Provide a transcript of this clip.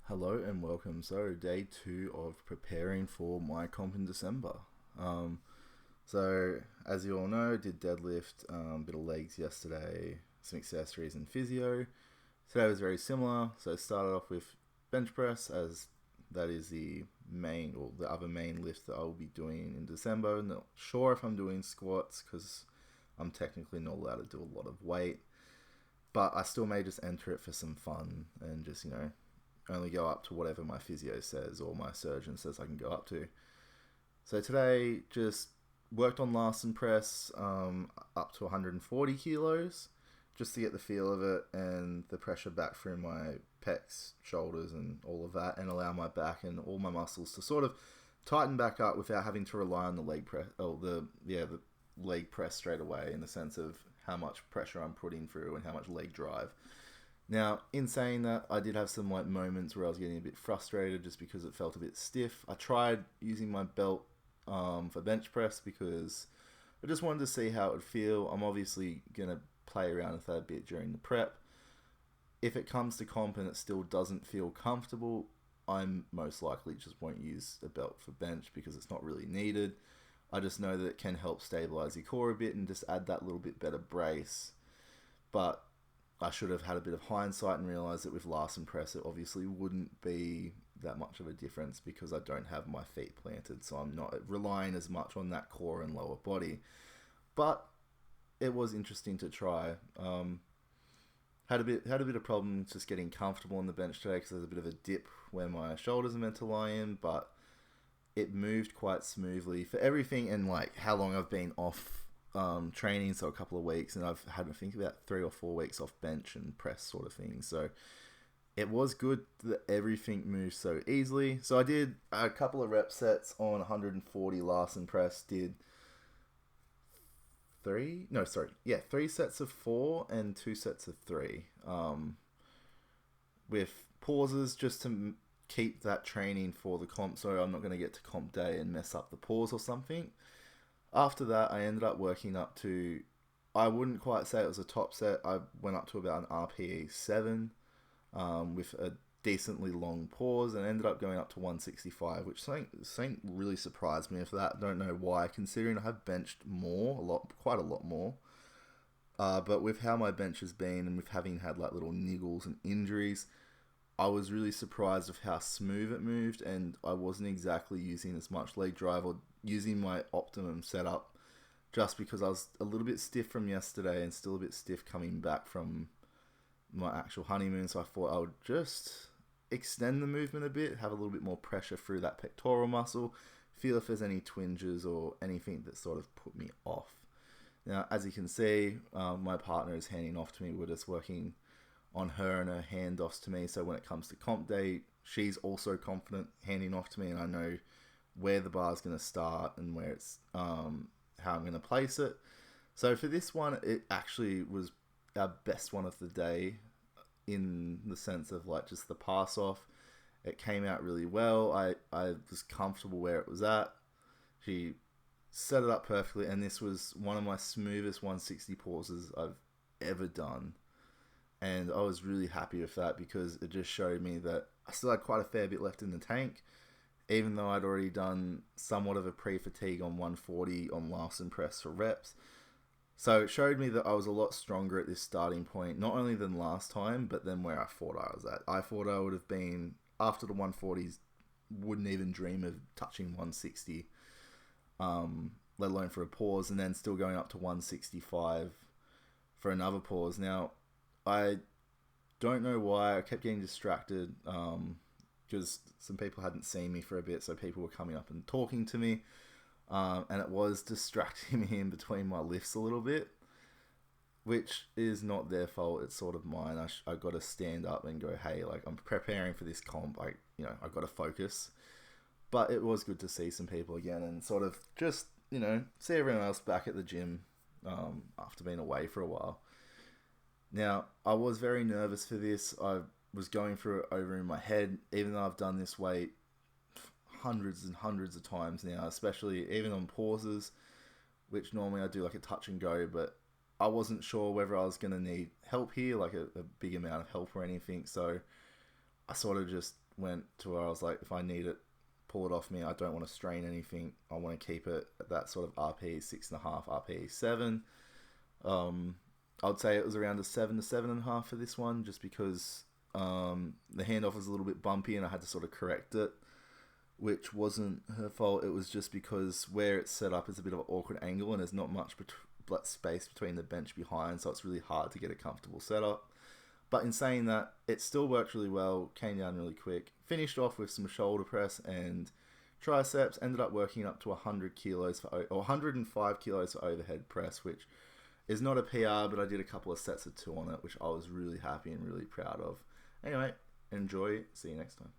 Hello and welcome. So, day 2 of preparing for my comp in December. Um, as you all know, did deadlift, bit of legs yesterday, some accessories and physio. Today was very similar. So, I started off with bench press, as that is the main or the other main lift that I will be doing in December. Not sure if I'm doing squats because I'm technically not allowed to do a lot of weight, but I still may just enter it for some fun and just, only go up to whatever my physio says or my surgeon says I can go up to. So today, just worked on Larson press up to 140 kilos just to get the feel of it and the pressure back through my pecs, shoulders, and all of that, and allow my back and all my muscles to sort of tighten back up without having to rely on the leg press. The leg press straight away, in the sense of how much pressure I'm putting through and how much leg drive. Now, in saying that, I did have some moments where I was getting a bit frustrated just because it felt a bit stiff. I tried using my belt for bench press because I just wanted to see how it would feel. I'm obviously going to play around with that a bit during the prep. If it comes to comp and it still doesn't feel comfortable, I'm most likely just won't use a belt for bench because it's not really needed. I just know that it can help stabilize your core a bit and just add that little bit better brace. But I should have had a bit of hindsight and realised that with Larson press it obviously wouldn't be that much of a difference because I don't have my feet planted, so I'm not relying as much on that core and lower body. But it was interesting to try. Had a bit of problem just getting comfortable on the bench today because there's a bit of a dip where my shoulders are meant to lie in, but it moved quite smoothly for everything and how long I've been off training, so a couple of weeks, and I've had I think about 3 or 4 weeks off bench and press sort of thing. So it was good that everything moved so easily. So I did a couple of rep sets on 140 Larson press. Did three sets of 4 and 2 sets of 3, with pauses just to keep that training for the comp, so I'm not going to get to comp day and mess up the pause or something. After that, I ended up working up to, I wouldn't quite say it was a top set. I went up to about an RPE 7 with a decently long pause, and ended up going up to 165, which something really surprised me for that. I don't know why, considering I have benched quite a lot more. But with how my bench has been and with having had little niggles and injuries, I was really surprised with how smooth it moved, and I wasn't exactly using as much leg drive or using my optimum setup, just because I was a little bit stiff from yesterday and still a bit stiff coming back from my actual honeymoon. So I thought I would just extend the movement a bit, have a little bit more pressure through that pectoral muscle, feel if there's any twinges or anything that sort of put me off. Now, as you can see, my partner is handing off to me. We're just working on her and her handoffs to me. So when it comes to comp day, she's also confident handing off to me, and I know where the bar is going to start and where it's how I'm going to place it. So for this one, it actually was our best one of the day in the sense of just the pass off. It came out really well. I was comfortable where it was at. She set it up perfectly, and this was one of my smoothest 160 pauses I've ever done. And I was really happy with that because it just showed me that I still had quite a fair bit left in the tank, even though I'd already done somewhat of a pre-fatigue on 140 on Larson press for reps. So it showed me that I was a lot stronger at this starting point, not only than last time, but then where I thought I was at. I thought I would have been, after the 140s, wouldn't even dream of touching 160, let alone for a pause, and then still going up to 165 for another pause. Now, I don't know why I kept getting distracted because some people hadn't seen me for a bit, so people were coming up and talking to me, and it was distracting me in between my lifts a little bit, which is not their fault. It's sort of mine. I got to stand up and go, hey, I'm preparing for this comp. I got to focus. But it was good to see some people again and sort of just see everyone else back at the gym after being away for a while. Now, I was very nervous for this. I was going through it over in my head, even though I've done this weight hundreds and hundreds of times now, especially even on pauses, which normally I do a touch and go, but I wasn't sure whether I was going to need help here, a big amount of help or anything. So I sort of just went to where I was like, if I need it, pull it off me. I don't want to strain anything. I want to keep it at that sort of RPE 6.5, RPE 7. I would say it was around a 7 to 7.5 for this one, just because the handoff was a little bit bumpy and I had to sort of correct it, which wasn't her fault. It was just because where it's set up is a bit of an awkward angle and there's not much space between the bench behind, so it's really hard to get a comfortable setup. But in saying that, it still worked really well, came down really quick. Finished off with some shoulder press and triceps, ended up working up to 100 kilos or 105 kilos for overhead press, which is not a PR, but I did a couple of sets of 2 on it, which I was really happy and really proud of. Anyway, enjoy. See you next time.